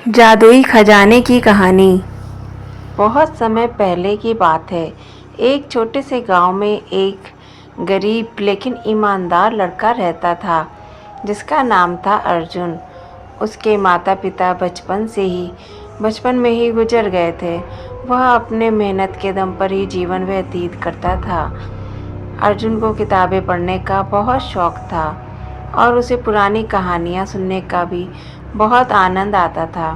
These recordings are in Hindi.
जादुई खजाने की कहानी। बहुत समय पहले की बात है। एक छोटे से गांव में एक गरीब लेकिन ईमानदार लड़का रहता था जिसका नाम था अर्जुन। उसके माता पिता बचपन में ही गुजर गए थे। वह अपने मेहनत के दम पर ही जीवन व्यतीत करता था। अर्जुन को किताबें पढ़ने का बहुत शौक था और उसे पुरानी कहानियाँ सुनने का भी बहुत आनंद आता था।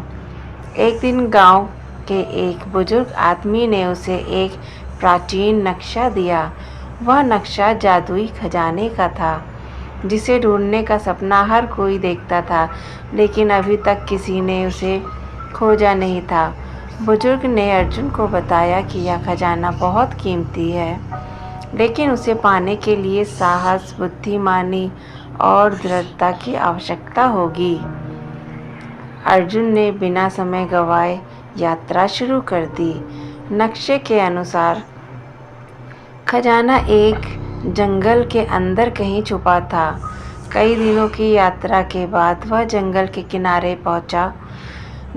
एक दिन गांव के एक बुजुर्ग आदमी ने उसे एक प्राचीन नक्शा दिया। वह नक्शा जादुई खजाने का था जिसे ढूंढने का सपना हर कोई देखता था, लेकिन अभी तक किसी ने उसे खोजा नहीं था। बुजुर्ग ने अर्जुन को बताया कि यह खजाना बहुत कीमती है, लेकिन उसे पाने के लिए साहस, बुद्धिमानी और दृढ़ता की आवश्यकता होगी। अर्जुन ने बिना समय गंवाए यात्रा शुरू कर दी। नक्शे के अनुसार खजाना एक जंगल के अंदर कहीं छुपा था। कई दिनों की यात्रा के बाद वह जंगल के किनारे पहुंचा।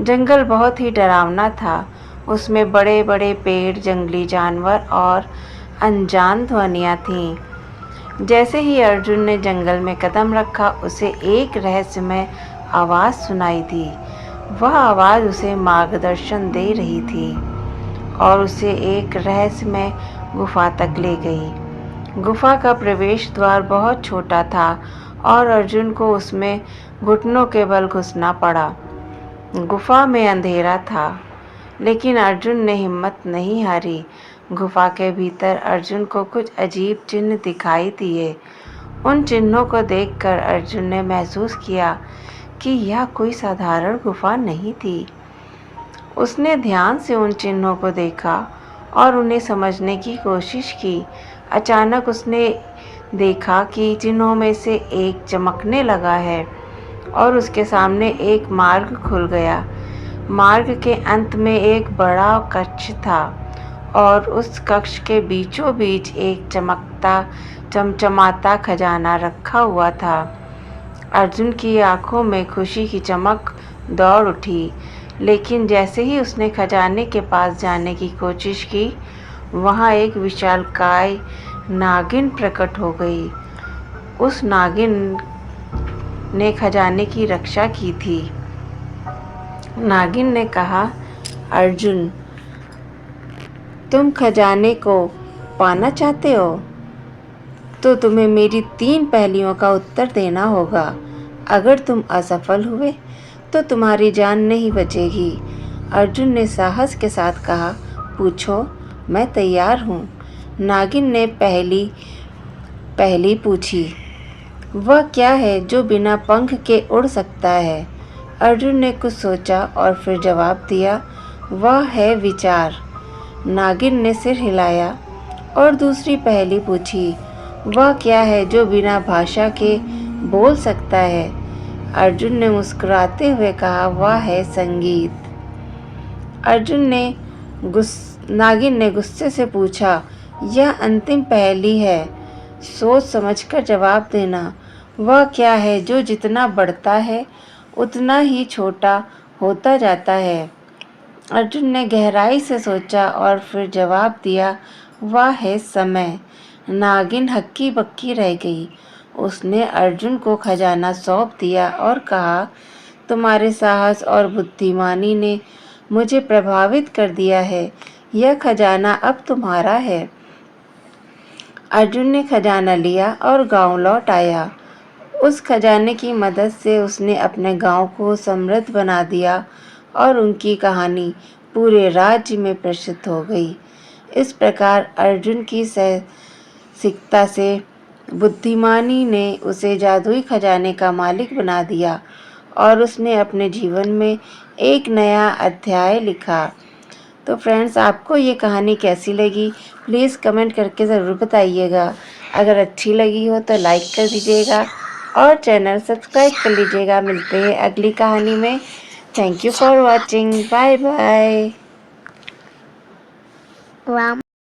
जंगल बहुत ही डरावना था। उसमें बड़े बड़े पेड़, जंगली जानवर और अनजान ध्वनियाँ थीं। जैसे ही अर्जुन ने जंगल में कदम रखा, उसे एक रहस्यमय आवाज़ सुनाई दी। वह आवाज़ उसे मार्गदर्शन दे रही थी और उसे एक रहस्यमय गुफा तक ले गई। गुफा का प्रवेश द्वार बहुत छोटा था और अर्जुन को उसमें घुटनों के बल घुसना पड़ा। गुफा में अंधेरा था, लेकिन अर्जुन ने हिम्मत नहीं हारी। गुफा के भीतर अर्जुन को कुछ अजीब चिन्ह दिखाई दिए। उन चिन्हों को देखकर अर्जुन ने महसूस किया कि यह कोई साधारण गुफा नहीं थी। उसने ध्यान से उन चिन्हों को देखा और उन्हें समझने की कोशिश की। अचानक उसने देखा कि चिन्हों में से एक चमकने लगा है और उसके सामने एक मार्ग खुल गया। मार्ग के अंत में एक बड़ा कक्ष था और उस कक्ष के बीचों बीच एक चमचमाता खजाना रखा हुआ था। अर्जुन की आंखों में खुशी की चमक दौड़ उठी, लेकिन जैसे ही उसने खजाने के पास जाने की कोशिश की, वहां एक विशालकाय नागिन प्रकट हो गई। उस नागिन ने खजाने की रक्षा की थी। नागिन ने कहा, अर्जुन, तुम खजाने को पाना चाहते हो तो तुम्हें मेरी 3 पहेलियों का उत्तर देना होगा। अगर तुम असफल हुए तो तुम्हारी जान नहीं बचेगी। अर्जुन ने साहस के साथ कहा, पूछो, मैं तैयार हूँ। नागिन ने पहली पूछी, वह क्या है जो बिना पंख के उड़ सकता है? अर्जुन ने कुछ सोचा और फिर जवाब दिया, वह है विचार। नागिन ने सिर हिलाया और दूसरी पहेली पूछी, वह क्या है जो बिना भाषा के बोल सकता है? अर्जुन ने मुस्कुराते हुए कहा, वह है संगीत। नागिन ने गुस्से से पूछा, यह अंतिम पहेली है, सोच समझकर जवाब देना। वह क्या है जो जितना बढ़ता है उतना ही छोटा होता जाता है? अर्जुन ने गहराई से सोचा और फिर जवाब दिया, वह है समय। नागिन हक्की बक्की रह गई। उसने अर्जुन को खजाना सौंप दिया और कहा, तुम्हारे साहस और बुद्धिमानी ने मुझे प्रभावित कर दिया है। यह खजाना अब तुम्हारा है। अर्जुन ने खजाना लिया और गांव लौट आया। उस खजाने की मदद से उसने अपने गांव को समृद्ध बना दिया और उनकी कहानी पूरे राज्य में प्रसिद्ध हो गई। इस प्रकार अर्जुन की साहसिकता से बुद्धिमानी ने उसे जादुई खजाने का मालिक बना दिया और उसने अपने जीवन में एक नया अध्याय लिखा। तो फ्रेंड्स, आपको ये कहानी कैसी लगी प्लीज़ कमेंट करके ज़रूर बताइएगा। अगर अच्छी लगी हो तो लाइक कर दीजिएगा और चैनल सब्सक्राइब कर लीजिएगा। मिलते हैं अगली कहानी में। Thank you for watching. Bye bye.